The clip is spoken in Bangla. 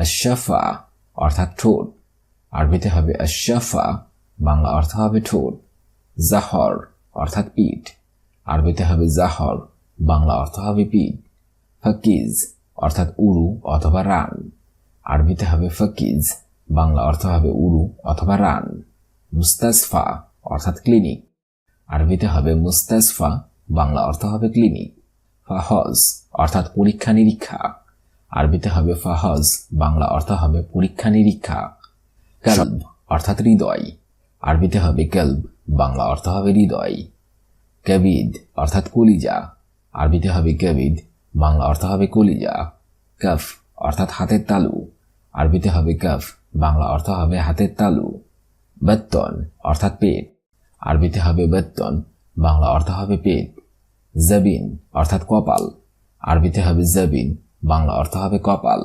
আশফা অর্থাৎ ঠোঁট, আরবিতে হবে আশফা, বাংলা অর্থ হবে ঠোঁট। জাহর অর্থাৎ পিঠ, আরবিতে হবে জাহর, বাংলা অর্থ হবে পিঠ। ফাকিজ অর্থাৎ উরু অথবা রান, আরবিতে হবে ফাকিজ, বাংলা অর্থ হবে উরু অথবা রান। মুস্তাসফা অর্থাৎ ক্লিনিক, আরবিতে হবে মুস্তাসফা, বাংলা অর্থ হবে ক্লিনিক। ফাহজ অর্থাৎ পরীক্ষা নিরীক্ষা, আরবিতে হবে ফাহজ, বাংলা অর্থ হবে পরীক্ষা নিরীক্ষা। কলব অর্থাৎ হৃদয়, আরবিতে হবে কলব, বাংলা অর্থ হবে হৃদয়। কবিদ অর্থাৎ কলিজা, আরবিতে হবে কবিদ, বাংলা অর্থ হবে কলিজা। কফ অর্থাৎ হাতের তালু, আরবিতে হবে কফ, বাংলা অর্থ হবে হাতের তালু। বেত্তন অর্থাৎ পেট, আরবিতে হবে বেত্তন, বাংলা অর্থ হবে পেট। জবিন অর্থাৎ কপাল, আরবিতে হবে জবিন, বাংলা অর্থ হবে কপাল।